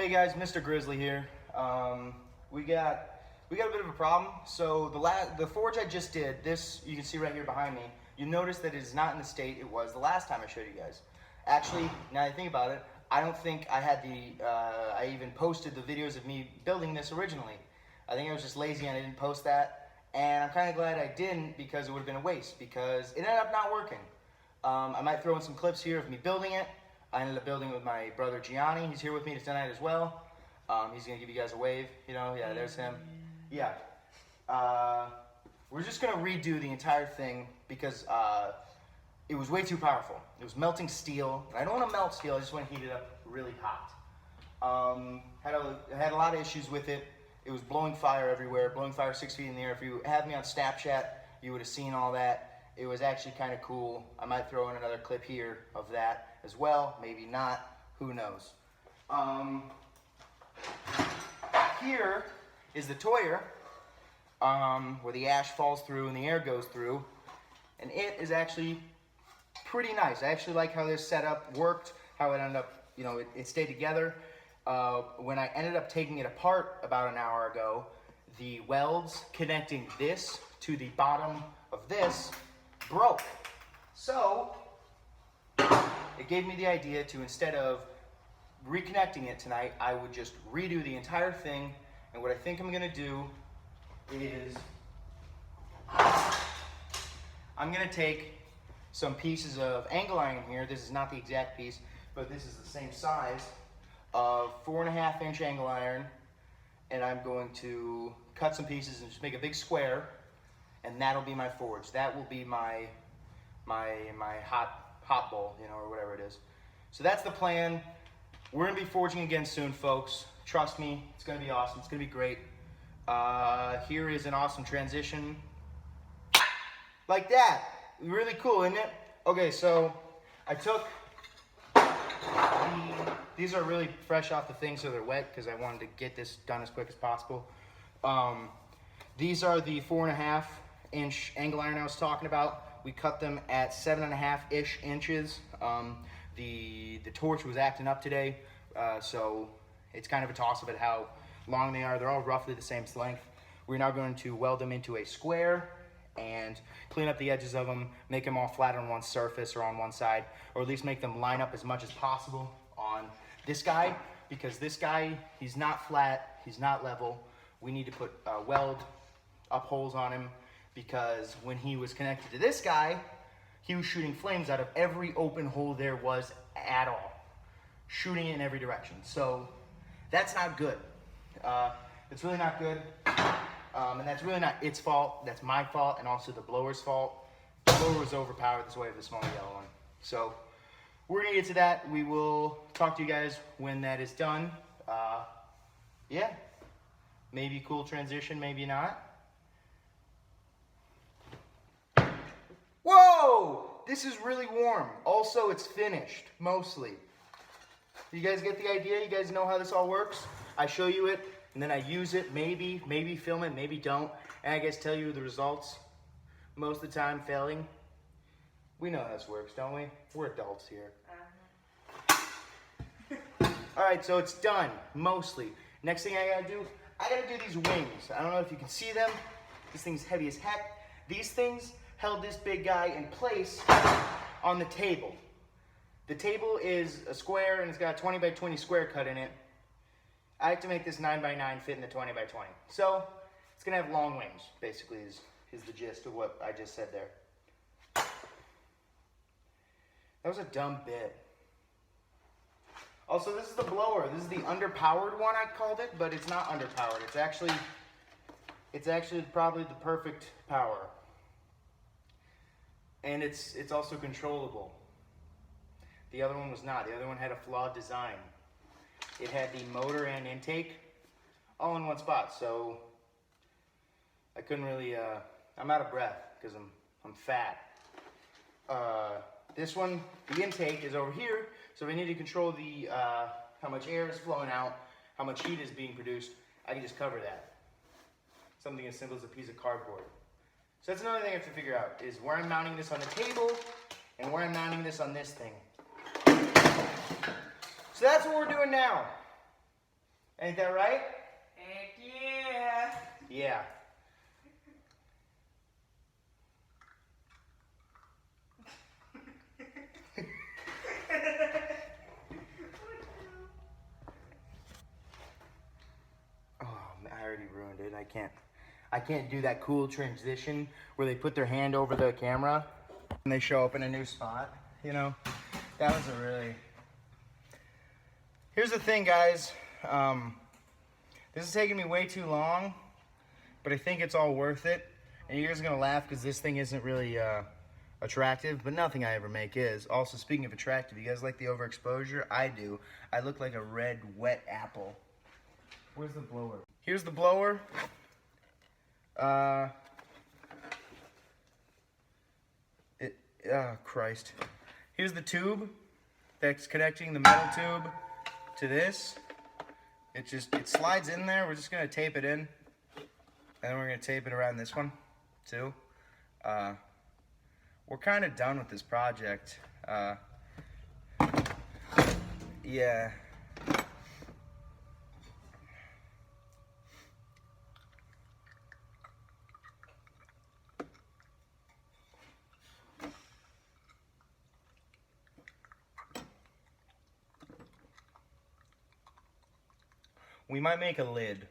Hey guys, Mr. Grizzly here. We got a bit of a problem. So the forge I just did, this you can see right here behind me. You notice that it is not in the state it was the last time I showed you guys. Actually, now that I think about it, I don't think I had I even posted the videos of me building this originally. I think I was just lazy and I didn't post that. And I'm kind of glad I didn't, because it would have been a waste, because it ended up not working. I might throw in some clips here of me building it. I ended up building it with my brother Gianni. He's here with me tonight as well. He's gonna give you guys a wave, you know, yeah, there's him. Yeah. We're just gonna redo the entire thing because it was way too powerful. It was melting steel. I don't wanna melt steel, I just wanna heat it up really hot. Had a lot of issues with it. It was blowing fire everywhere, blowing fire 6 feet in the air. If you have me on Snapchat, you would have seen all that. It was actually kind of cool. I might throw in another clip here of that as well. Maybe not. Who knows? Here is the Toyer, where the ash falls through and the air goes through. And it is actually pretty nice. I actually like how this setup worked, how it ended up, you know, it stayed together. When I ended up taking it apart about an hour ago, the welds connecting this to the bottom of this broke. So it gave me the idea to, instead of reconnecting it tonight, I would just redo the entire thing. And what I think I'm gonna do is I'm gonna take some pieces of angle iron here. This is not the exact piece, but this is the same size of 4.5 inch angle iron, and I'm going to cut some pieces and just make a big square, and that'll be my forge. That will be my hot bowl, you know, or whatever it is. So that's the plan. We're gonna be forging again soon, folks. Trust me, it's gonna be awesome. It's gonna be great. Here is an awesome transition, like that. Really cool, isn't it? Okay, so I took these are really fresh off the thing, so they're wet because I wanted to get this done as quick as possible. These are the 4.5 inch angle iron I was talking about. We cut them at 7.5-ish inches. The torch was acting up today, so it's kind of a toss-up at how long they are. They're all roughly the same length. We're now going to weld them into a square and clean up the edges of them, make them all flat on one surface or on one side, or at least make them line up as much as possible on this guy, because this guy, he's not flat, he's not level. We need to put weld up holes on him, because when he was connected to this guy, he was shooting flames out of every open hole there was at all, shooting in every direction. So that's not good. It's really not good. And that's really not its fault. That's my fault, and also the blower's fault. The blower was overpowered. That's why I have the small yellow one. So we're gonna get to that. We will talk to you guys when that is done. Yeah, maybe cool transition, maybe not. Whoa! This is really warm. Also, it's finished, mostly. You guys get the idea? You guys know how this all works? I show you it, and then I use it, maybe film it, maybe don't, and I guess tell you the results. Most of the time, failing. We know how this works, don't we? We're adults here. All right, so it's done, mostly. Next thing I gotta do these wings. I don't know if you can see them. This thing's heavy as heck. These things held this big guy in place on the table. The table is a square, and it's got a 20 by 20 square cut in it. I have to make this 9 by 9 fit in the 20 by 20. So it's gonna have long wings, basically, is the gist of what I just said there. That was a dumb bit. Also, this is the blower. This is the underpowered one, I called it, but it's not underpowered. It's actually probably the perfect power. And it's also controllable. The other one was not. The other one had a flawed design. It had the motor and intake all in one spot, so I couldn't really, I'm out of breath because I'm fat. This one, the intake is over here, so if I need to control the, how much air is flowing out, how much heat is being produced, I can just cover that. Something as simple as a piece of cardboard. So that's another thing I have to figure out, is where I'm mounting this on the table and where I'm mounting this on this thing. So that's what we're doing now. Ain't that right? Heck yeah. Yeah. Oh, I already ruined it. I can't do that cool transition where they put their hand over the camera and they show up in a new spot. You know, that was a really. Here's the thing, guys. This is taking me way too long, but I think it's all worth it. And you guys are gonna laugh because this thing isn't really attractive, but nothing I ever make is. Also, speaking of attractive, you guys like the overexposure? I do. I look like a red, wet apple. Where's the blower? Here's the blower. Christ. Here's the tube that's connecting the metal tube to this. It slides in there. We're just gonna tape it in. And we're gonna tape it around this one too. We're kind of done with this project. Yeah. We might make a lid.